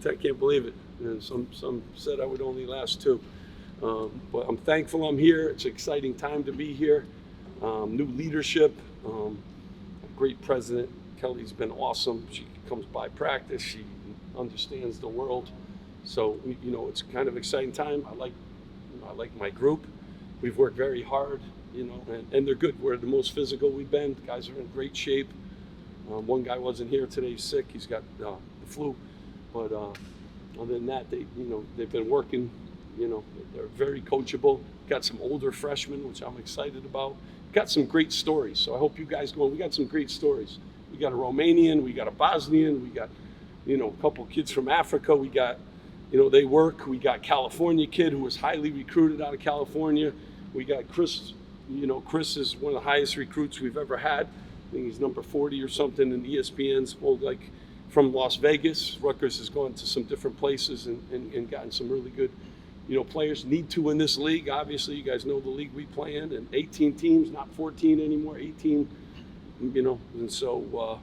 I can't believe it. And some said I would only last 2. But I'm thankful I'm here. It's an exciting time to be here. New leadership, great president. Kelly's been awesome. She comes by practice. She understands the world. So, it's kind of exciting time. I like my group. We've worked very hard, and they're good. We're the most physical we've been. The guys are in great shape. One guy wasn't here today, he's sick. He's got the flu. But other than that, they've been working. They're very coachable. Got some older freshmen, which I'm excited about. Got some great stories. So I hope you guys go. We got some great stories. We got a Romanian, we got a Bosnian, we got, a couple kids from Africa. We got, they work. We got California kid who was highly recruited out of California. We got Chris. Chris is one of the highest recruits we've ever had. I think he's number 40 or something in ESPN's from Las Vegas. Rutgers has gone to some different places and gotten some really good, players. Need to in this league. Obviously, you guys know the league we play in, and 18 teams, not 14 anymore, 18. And so,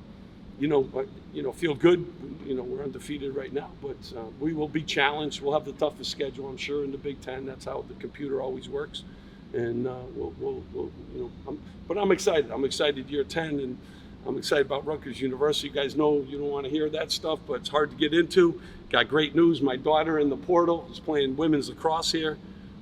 feel good. We're undefeated right now, but we will be challenged. We'll have the toughest schedule, I'm sure, in the Big Ten. That's how the computer always works. And but I'm excited. I'm excited year 10, and I'm excited about Rutgers University. You guys know you don't want to hear that stuff, but it's hard to get into. Got great news. My daughter in the portal is playing women's lacrosse here.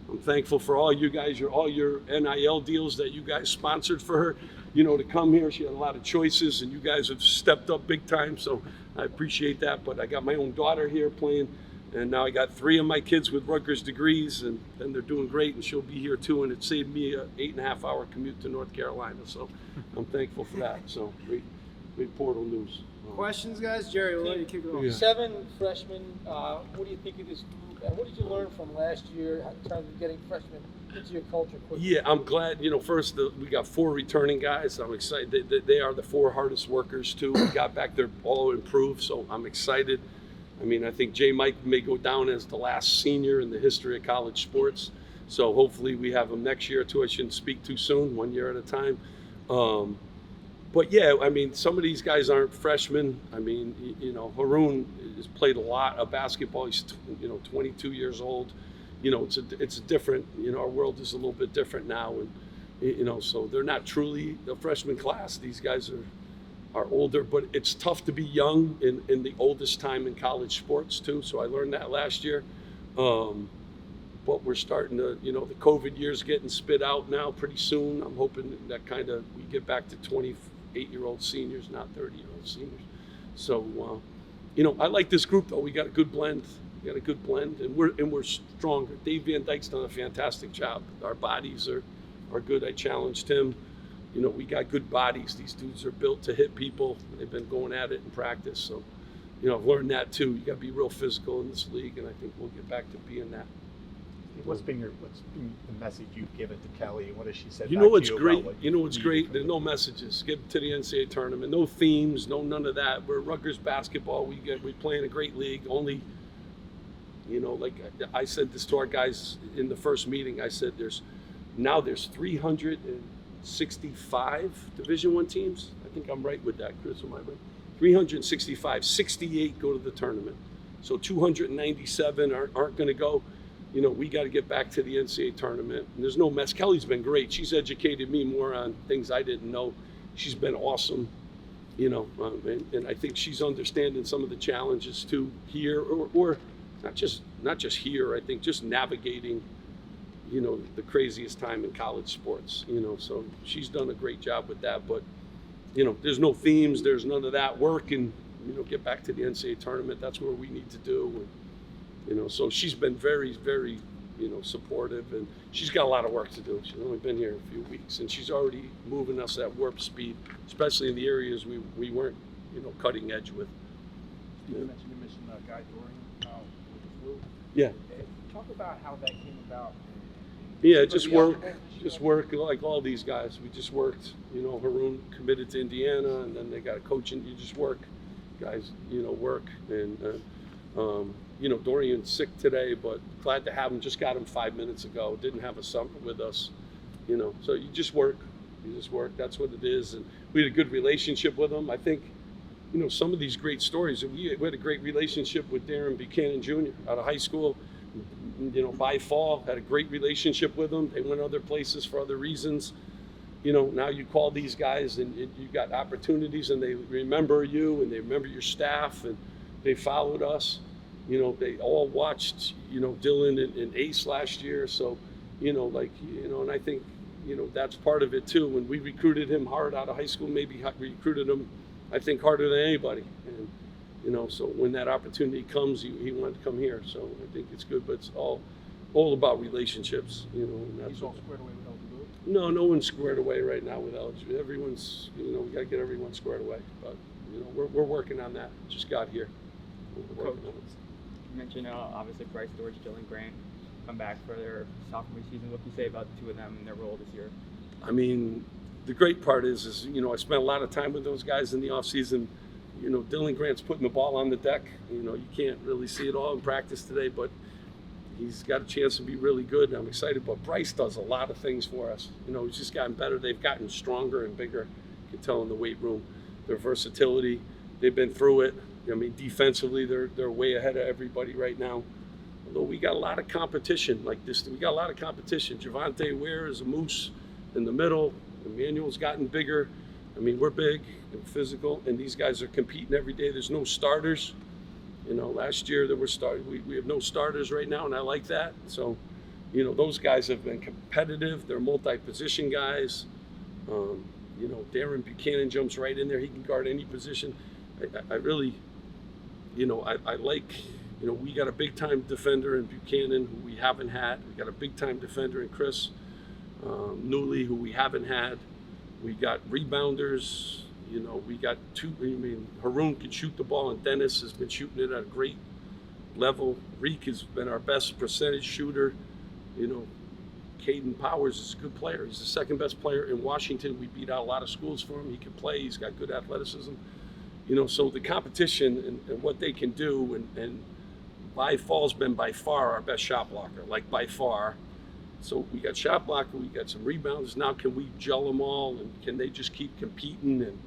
I'm thankful for all you guys, all your NIL deals that you guys sponsored for her, to come here. She had a lot of choices, and you guys have stepped up big time, so I appreciate that. But I got my own daughter here playing, and now I got 3 of my kids with Rutgers degrees, and they're doing great, and she'll be here too, and it saved me an 8.5-hour commute to North Carolina, so I'm thankful for that. So great portal news. Questions, guys? Jerry, we'll let you kick it off. Yeah. 7 freshmen. What do you think of this group, and what did you learn from last year in terms of getting freshmen into your culture quickly? Yeah, I'm glad. First we got 4 returning guys. I'm excited. They are the 4 hardest workers too. We got back there all improved, so I'm excited. I think J. Mike may go down as the last senior in the history of college sports. So hopefully we have him next year too. I shouldn't speak too soon, 1 year at a time. But yeah, some of these guys aren't freshmen. Haroon has played a lot of basketball. He's 22 years old. It's different. Our world is a little bit different now, and so they're not truly a freshman class. These guys are older, but it's tough to be young in the oldest time in college sports too. So I learned that last year. But we're starting to, the COVID year's getting spit out now pretty soon. I'm hoping that we get back to 28-year-old seniors, not 30-year-old seniors. So, I like this group though. We got a good blend. And we're stronger. Dave Van Dyke's done a fantastic job. Our bodies are good. I challenged him. We got good bodies. These dudes are built to hit people. They've been going at it in practice. So, I've learned that too. You got to be real physical in this league, and I think we'll get back to being that. What's been the message you've given to Kelly? What has she said? What's great? What's great? There's no messages. Get to the NCAA tournament. No themes. None of that. We're Rutgers basketball. We play in a great league. Only, like I said this to our guys in the first meeting. I said there's 365 Division I teams. I think I'm right with that, Chris. Am I right? 365. 68 go to the tournament. So 297 aren't going to go. We got to get back to the NCAA tournament. And there's no mess. Kelly's been great. She's educated me more on things I didn't know. She's been awesome, and I think she's understanding some of the challenges too here, or not just here. I think just navigating, the craziest time in college sports. So she's done a great job with that. But there's no themes. There's none of that. Work and get back to the NCAA tournament. That's where we need to do. So she's been very, very, supportive, and she's got a lot of work to do. She's only been here a few weeks, and she's already moving us at warp speed, especially in the areas we weren't, cutting edge with. You mentioned Guy Dorian with the flu. Yeah. Talk about how that came about. Yeah, just work like all these guys. We just worked. Haroon committed to Indiana, and then they got a coach, and you just work. Guys, work, and Dorian's sick today, but glad to have him. Just got him 5 minutes ago. Didn't have a summer with us, So you just work. That's what it is. And we had a good relationship with him. I think, some of these great stories. We had a great relationship with Darren Buchanan Jr. out of high school. By fall, had a great relationship with them. They went other places for other reasons. Now you call these guys and you got opportunities, and they remember you and they remember your staff, and they followed us. They all watched, Dylan and Ace last year. So, and I think, that's part of it too. When we recruited him hard out of high school, maybe recruited him, I think, harder than anybody. And, so when that opportunity comes, he wanted to come here. So I think it's good, but it's all about relationships, and that's He's all squared away with eligibility. no one's squared away right now with eligibility. Everyone's, we got to get everyone squared away. But, we're working on that. Just got here. We're working on it. You mentioned obviously Bryce George, Dylan Grant come back for their sophomore season. What can you say about the two of them and their role this year? I mean, the great part is I spent a lot of time with those guys in the off season. Dylan Grant's putting the ball on the deck. You can't really see it all in practice today, but he's got a chance to be really good. I'm excited. But Bryce does a lot of things for us. He's just gotten better. They've gotten stronger and bigger. You can tell in the weight room. Their versatility. They've been through it. I mean, defensively, they're way ahead of everybody right now. Although we got a lot of competition like this. We got a lot of competition. Javante Ware is a moose in the middle. Emmanuel's gotten bigger. I mean, we're big and physical, and these guys are competing every day. There's no starters. Last year there were we have no starters right now, and I like that. So, those guys have been competitive. They're multi-position guys. Darren Buchanan jumps right in there. He can guard any position. I really, I like, we got a big-time defender in Buchanan who we haven't had. We got a big-time defender in Chris Newley who we haven't had. We got rebounders. We got two. Haroon can shoot the ball, and Dennis has been shooting it at a great level. Reek has been our best percentage shooter. Caden Powers is a good player. He's the second best player in Washington. We beat out a lot of schools for him. He can play. He's got good athleticism. So the competition and what they can do, and Fall's been by far our best shot blocker, like by far. So we got shot blocker, we got some rebounders. Now can we gel them all, and can they just keep competing? And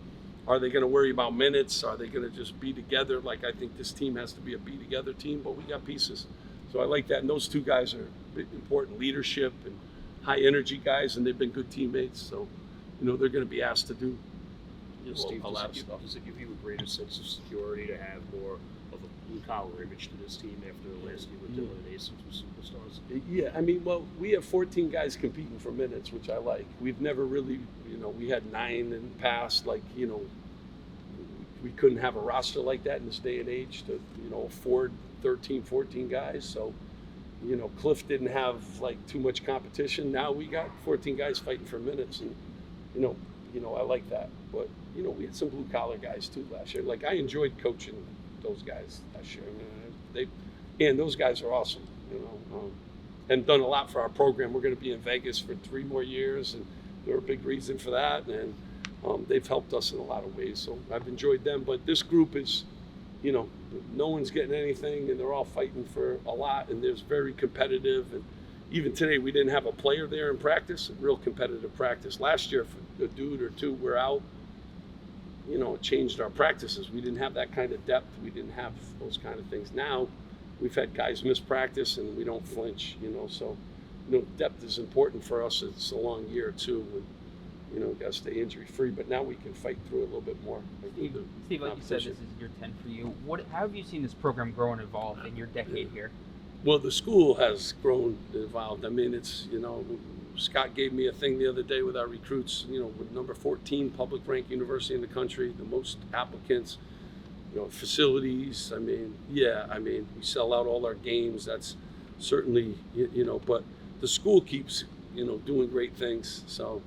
are they going to worry about minutes? Are they going to just be together? Like, I think this team has to be a be together team, but we got pieces. So I like that. And those two guys are important leadership and high energy guys, and they've been good teammates. So, they're going to be asked to do Steve, a lot of stuff. does it give you a greater sense of security to have more of a blue-collar image to this team after the last year with Dylan and Ace, two superstars? Yeah, we have 14 guys competing for minutes, which I like. We've never really, we had 9 in the past. Like, we couldn't have a roster like that in this day and age to, afford 13, 14 guys. So, Cliff didn't have like too much competition. Now we got 14 guys fighting for minutes, and I like that. But we had some blue collar guys too last year. Like, I enjoyed coaching those guys last year. And those guys are awesome. And done a lot for our program. We're going to be in Vegas for 3 more years, and they're a big reason for that. And they've helped us in a lot of ways. So I've enjoyed them. But this group is, no one's getting anything, and they're all fighting for a lot, and there's very competitive. And even today, we didn't have a player there in practice, a real competitive practice. Last year, if a dude or two were out, it changed our practices. We didn't have that kind of depth. We didn't have those kind of things. Now, we've had guys miss practice, and we don't flinch, So, depth is important for us. It's a long year, too. And, got to stay injury-free. But now we can fight through it a little bit more. Steve, like you said, this is year 10 for you. How have you seen this program grow and evolve in your decade here? Well, the school has grown and evolved. I mean, it's, Scott gave me a thing the other day with our recruits, with number 14 public ranked university in the country, the most applicants, facilities. We sell out all our games. That's certainly, but the school keeps, doing great things. So,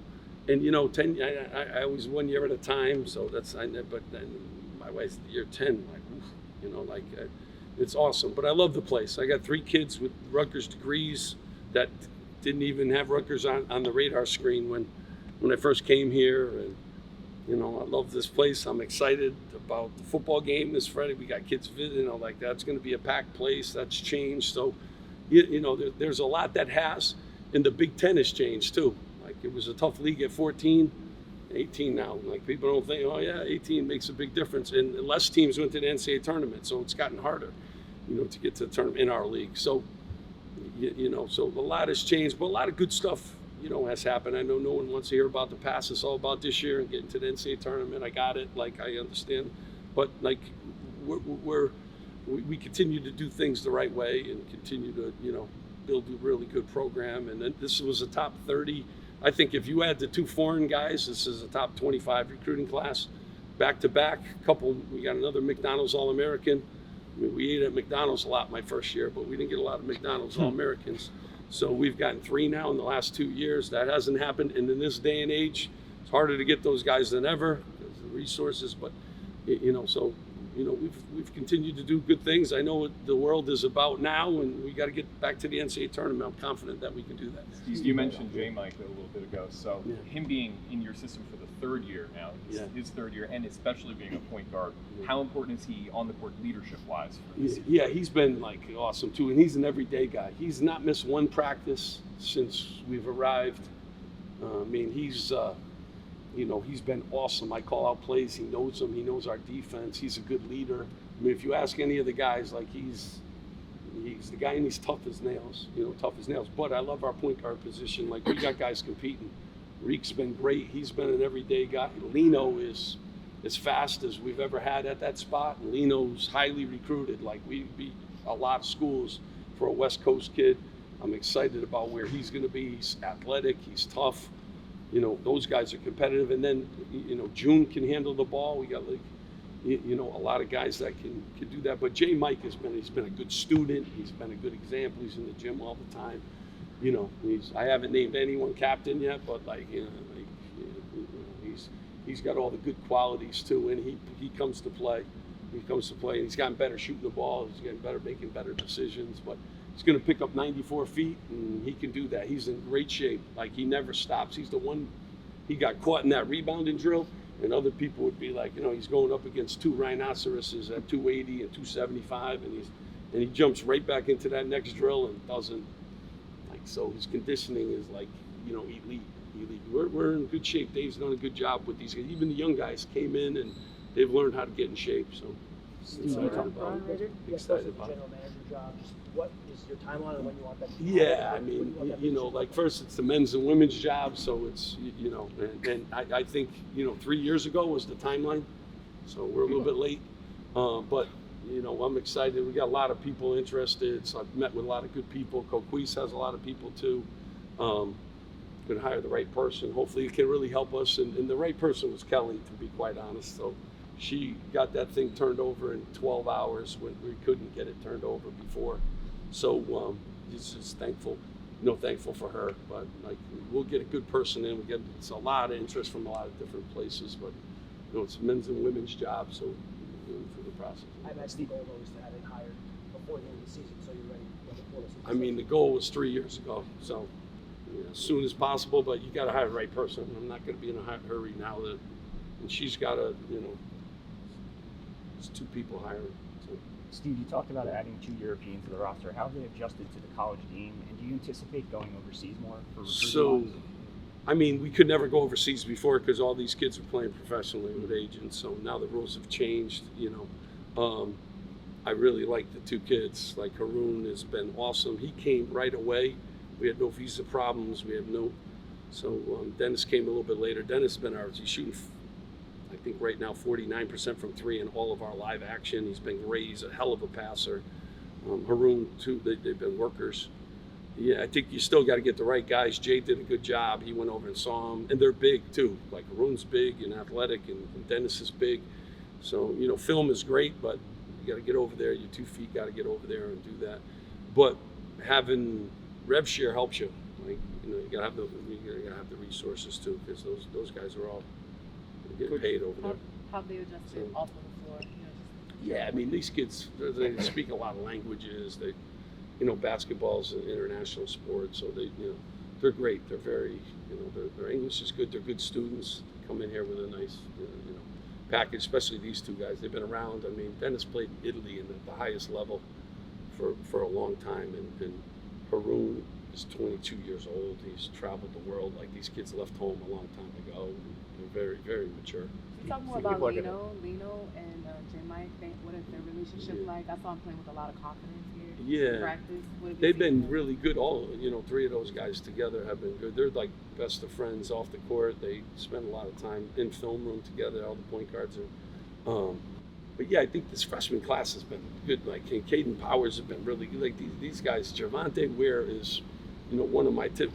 and, 10, I always 1 year at a time. So but then my wife's year 10, it's awesome. But I love the place. I got 3 kids with Rutgers degrees that didn't even have Rutgers on the radar screen when I first came here. And, I love this place. I'm excited about the football game this Friday. We got kids visiting. That's going to be a packed place. That's changed. So, there's a lot that has. And the Big Ten has changed too. Like, it was a tough league at 14. 18 now. Like people don't think, oh yeah, 18 makes a big difference. And less teams went to the NCAA tournament, so it's gotten harder, to get to the tournament in our league. So, so a lot has changed, but a lot of good stuff, has happened. I know no one wants to hear about the past. It's all about this year and getting to the NCAA tournament. I got it. Like, I understand, but like we continue to do things the right way and continue to, build a really good program. And then this was a top 30. I think if you add the 2 foreign guys, this is a top 25 recruiting class. Back to back, we got another McDonald's All-American. We ate at McDonald's a lot my first year, but we didn't get a lot of McDonald's All-Americans. So we've gotten 3 now in the last 2 years. That hasn't happened. And in this day and age, it's harder to get those guys than ever because of the resources. But, we've continued to do good things. I know what the world is about now, and we got to get back to the NCAA tournament. I'm confident that we can do that. You mentioned J. Mike a little bit ago. So Yeah. him being in your system for the 3rd year now, Yeah. his 3rd year, and especially being a point guard, how important is he on the court leadership-wise for this? Yeah, he's been like awesome too, and he's an everyday guy. He's not missed one practice since we've arrived. He's been awesome. I call out plays. He knows them. He knows our defense. He's a good leader. If you ask any of the guys, like he's the guy, and he's tough as nails. Tough as nails. But I love our point guard position. Like, we got guys competing. Reek's been great. He's been an everyday guy. Lino is as fast as we've ever had at that spot. And Lino's highly recruited. Like, we beat a lot of schools for a West Coast kid. I'm excited about where he's going to be. He's athletic. He's tough. Those guys are competitive. And then, June can handle the ball. We got a lot of guys that can do that. But J. Mike he's been a good student. He's been a good example. He's in the gym all the time. I haven't named anyone captain yet, but he's got all the good qualities too. And he comes to play. He comes to play, and he's gotten better shooting the ball. He's getting better making better decisions. But he's going to pick up 94 feet, and he can do that. He's in great shape. Like, he never stops. He's the one. He got caught in that rebounding drill, and other people would be like, he's going up against 2 rhinoceroses at 280 and 275, and he jumps right back into that next drill and doesn't. So his conditioning is elite. We're in good shape. Dave's done a good job with these guys. Even the young guys came in and they've learned how to get in shape. So excited about it. Excited about it. General manager job. Just what is your timeline on when you want that to be? Yeah, first it's the men's and women's job. So it's, and I think, 3 years ago was the timeline. So we're a little bit late. But I'm excited. We got a lot of people interested. So I've met with a lot of good people. Coquise has a lot of people too. Going to hire the right person. Hopefully it can really help us. And the right person was Kelly, to be quite honest. So she got that thing turned over in 12 hours when we couldn't get it turned over before. So just thankful for her. But we'll get a good person in. It's a lot of interest from a lot of different places. But it's men's and women's job. So we're going through the process. I imagine the goal though is to have it hired before the end of the season, so you're ready when the portal season. The goal was 3 years ago. So as soon as possible, but you got to hire the right person. I'm not going to be in a hurry now. And she's got to, it's 2 people hiring. So. Steve, you talked about adding 2 Europeans to the roster. How have they adjusted to the college game, and do you anticipate going overseas more for recruiting? So, we could never go overseas before because all these kids are playing professionally with agents. So now the rules have changed. I really like the 2 kids. Like, Haroon has been awesome. He came right away. We had no visa problems. We had no. So Dennis came a little bit later. Dennis has been ours. He's shooting, I think right now, 49% from 3 in all of our live action. He's been great. He's a hell of a passer. Haroon too. They've been workers. Yeah, I think you still got to get the right guys. Jay did a good job. He went over and saw them, and they're big too. Like, Haroon's big and athletic, and Dennis is big. So film is great, but you got to get over there. Your 2 feet got to get over there and do that. But having rev share helps you. You gotta have the resources too, because those guys are all getting paid over there. How they adjusted off of the floor? Yeah, these kids, they speak a lot of languages. They, basketball's an international sport, so they're great. They're very, their English is good. They're good students. Come in here with a nice, package. Especially these 2 guys. They've been around. Dennis played in Italy at the highest level for a long time, and Haroon is 22 years old. He's traveled the world. Like, these kids left home a long time ago. They're very, very mature. Can you talk more People about are gonna- Lino and Jim Mike? What is their relationship Yeah. like? I saw him playing with a lot of confidence here. Yeah. In practice. What have you They've seen been from really good. All, three of those guys together have been good. They're like best of friends off the court. They spend a lot of time in film room together. All the point guards are. But yeah, I think this freshman class has been good. Like Caden Powers have been really good. Like these guys. Javante Ware is, one of my tip.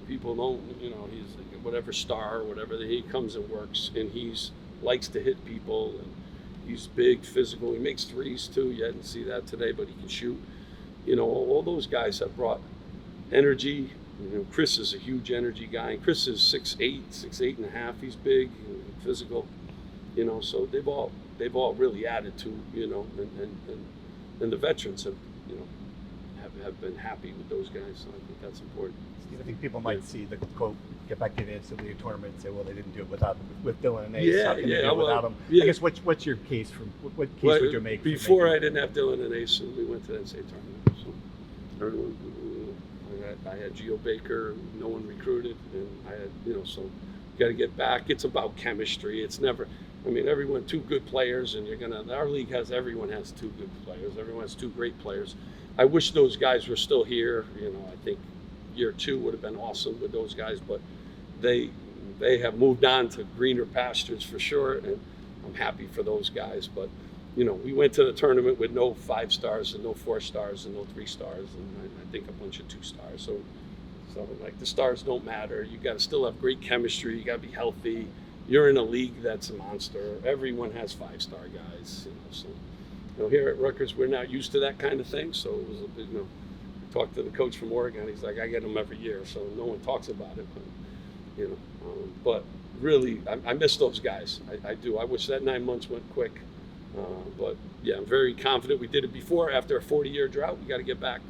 People don't. He's like whatever star or whatever. He comes and works, and he's likes to hit people. And he's big, physical. He makes threes too. You didn't see that today, but he can shoot. All those guys have brought energy. Chris is a huge energy guy. Chris is 6'8", 6'8.5". He's big and physical. So they've all really added to, and the veterans have been happy with those guys. So I think that's important. Steve, I think people might see the quote, get back to the NCAA tournament and say, well, they didn't do it with Dylan and Ace. Yeah, How can they do it well, without him? yeah. I guess what's your case what case would you make? Before I didn't have Dylan and Ace, and we went to the NCAA tournament. So everyone, I had Geo Baker, no one recruited, and I had, so you got to get back. It's about chemistry. It's never. Everyone, two good players, and our league everyone has two good players. Everyone has two great players. I wish those guys were still here. I think year 2 would have been awesome with those guys, but they have moved on to greener pastures for sure, and I'm happy for those guys. But, we went to the tournament with no 5 stars and no 4 stars and no 3 stars, and I think a bunch of 2 stars. So like the stars don't matter. You got to still have great chemistry. You got to be healthy. You're in a league that's a monster. Everyone has 5-star guys. So here at Rutgers, we're not used to that kind of thing. So it was a bit, I talked to the coach from Oregon. He's like, I get them every year, so no one talks about it. But, but really, I miss those guys. I do. I wish that 9 months went quick. But yeah, I'm very confident. We did it before. After a 40-year drought, we got to get back.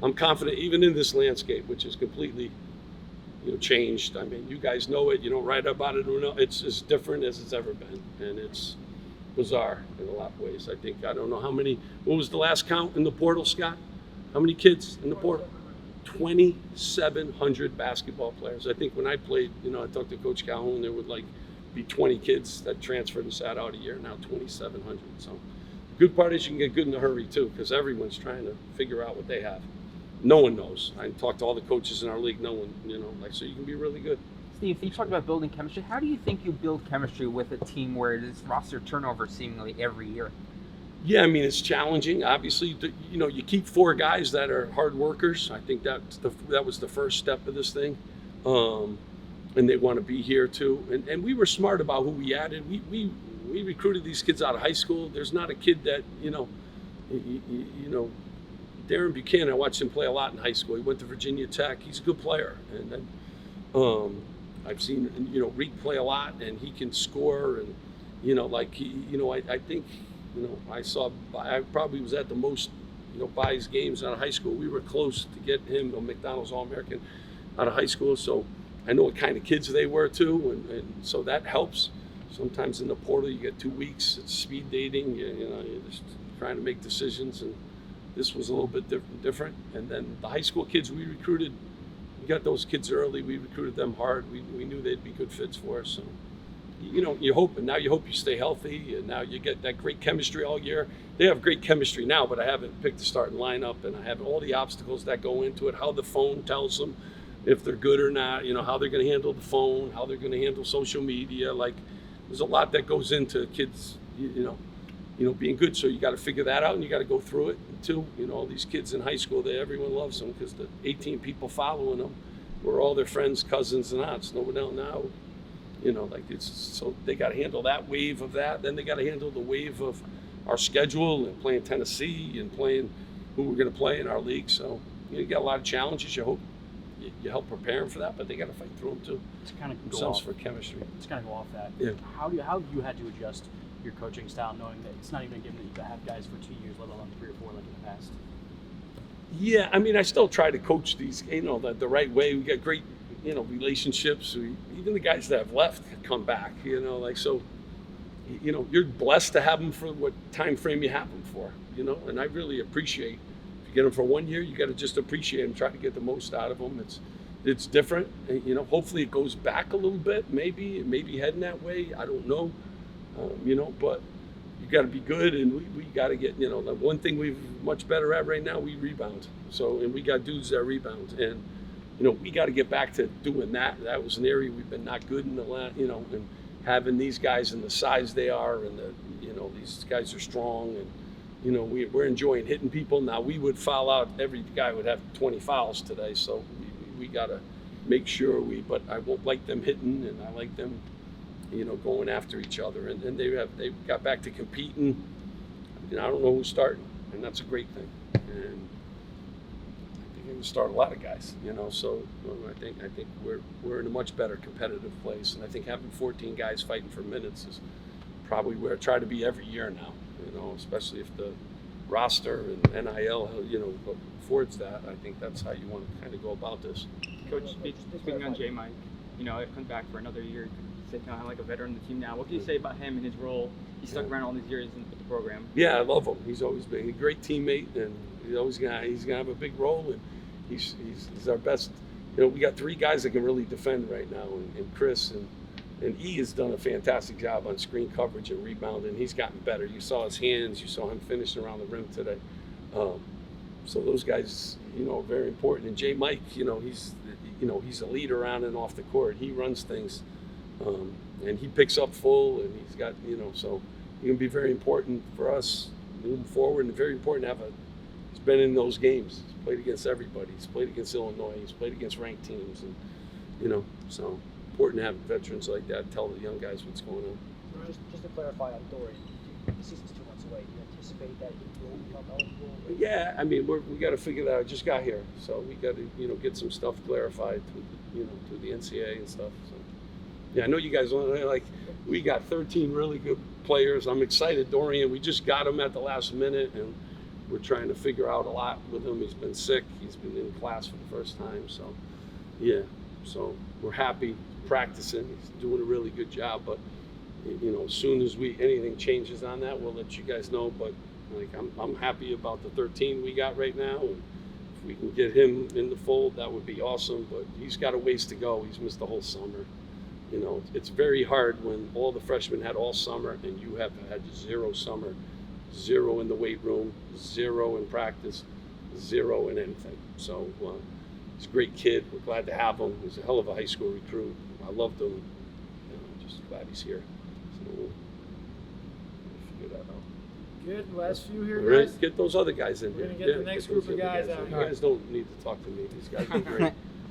I'm confident, even in this landscape, which is completely changed. You guys know it. You don't write about it or no. It's as different as it's ever been, and it's bizarre in a lot of ways. I don't know how many. What was the last count in the portal, Scott? How many kids in the portal? 2,700 basketball players. I think when I played, I talked to Coach Calhoun, there would be 20 kids that transferred and sat out a year. Now 2,700. So the good part is you can get good in a hurry too, because everyone's trying to figure out what they have. No one knows. I talked to all the coaches in our league. No one, so you can be really good. Steve, you talked about building chemistry. How do you think you build chemistry with a team where it is roster turnover seemingly every year? Yeah, it's challenging. Obviously, you keep 4 guys that are hard workers. I think that was the first step of this thing, and they want to be here too. And we were smart about who we added. We recruited these kids out of high school. There's not a kid that Darren Buchanan, I watched him play a lot in high school. He went to Virginia Tech. He's a good player. And then I've seen, Reek play a lot, and he can score. And, I think, I probably was at the most, by his games out of high school. We were close to get him a McDonald's All-American out of high school. So I know what kind of kids they were too. And so that helps. Sometimes in the portal, you get 2 weeks. It's speed dating. You're just trying to make decisions. And this was a little bit different. And then the high school kids we recruited, we got those kids early. We recruited them hard. We knew they'd be good fits for us. So, you hope, and now you hope you stay healthy, and now you get that great chemistry all year. They have great chemistry now, but I haven't picked the starting lineup, and I have all the obstacles that go into it, how the phone tells them if they're good or not, how they're going to handle the phone, how they're going to handle social media. There's a lot that goes into kids, being good. So you got to figure that out, and you got to go through it too. All these kids in high school, everyone loves them because the 18 people following them were all their friends, cousins, and aunts. No one else now, so they got to handle that wave of that. Then they got to handle the wave of our schedule and playing Tennessee and playing who we're going to play in our league. So you got a lot of challenges. You hope you help prepare them for that, but they got to fight through them too. To kind of go Themselves off for chemistry. To kind of go off that. Yeah. How have you had to adjust your coaching style, knowing that it's not even a given that you can have guys for 2 years, let alone 3 or 4 like in the past? Yeah, I still try to coach these, the right way. We got great, relationships. Even the guys that have left come back, so, you're blessed to have them for what time frame you have them for, and I really appreciate, if you get them for 1 year, you got to just appreciate them, try to get the most out of them. it's different. And, you know, hopefully it goes back a little bit. Maybe heading that way. I don't know. You know, but you got to be good, and we got to get. You know, the one thing we're much better at right now, we rebound. So, and we got dudes that rebound, and you know, we got to get back to doing that. That was an area we've been not good in the last. You know, and having these guys and the size they are, and the, you know, these guys are strong, and you know, we're enjoying hitting people. Now we would foul out. Every guy would have 20 fouls today, so we got to make sure but I won't like them hitting, and I like them, you know, going after each other. And they got back to competing. You know, I don't know who's starting, and that's a great thing. And I think it can start a lot of guys, you know. So I think we're in a much better competitive place, and I think having 14 guys fighting for minutes is probably where I try to be every year now. You know, especially if the roster and NIL, you know, affords that. I think that's how you want to kind of go about this. Coach, speaking on J. Mike, you know, it comes back for another year. He's kind of like a veteran of the team now. What can you say about him and his role? He stuck around all these years with the program. Yeah, I love him. He's always been a great teammate, and he's gonna have a big role. And he's our best. You know, we got 3 guys that can really defend right now, and Chris and E has done a fantastic job on screen coverage and rebounding. He's gotten better. You saw his hands. You saw him finishing around the rim today. So those guys, you know, are very important. And J. Mike, you know, he's a leader around and off the court. He runs things, and he picks up full, and he's got, you know, so he can be very important for us moving forward, and very important to have he's been in those games. He's played against everybody. He's played against Illinois. He's played against ranked teams, and, you know, so important to have veterans like that tell the young guys what's going on. Just to clarify on Dory, the season's 2 months away. Do you anticipate that he will become eligible? Yeah, I mean, we got to figure that out. I just got here, so we got to, you know, get some stuff clarified through the NCAA and stuff. So, yeah, I know you guys like. We got 13 really good players. I'm excited. Dorian, we just got him at the last minute, and we're trying to figure out a lot with him. He's been sick. He's been in class for the first time, so yeah. So we're happy practicing. He's doing a really good job, but you know, as soon as anything changes on that, we'll let you guys know. But like, I'm happy about the 13 we got right now, and if we can get him in the fold, that would be awesome. But he's got a ways to go. He's missed the whole summer. You know, it's very hard when all the freshmen had all summer and you have had 0 summer, 0 in the weight room, 0 in practice, 0 in anything. So he's a great kid. We're glad to have him. He's a hell of a high school recruit. I loved him. You know, just glad he's here. So we'll figure that out. Good. Last few here, All right, guys. get those other guys in We're here. gonna get the next those group of other guys out in. here. You guys don't need to talk to me. These guys are great.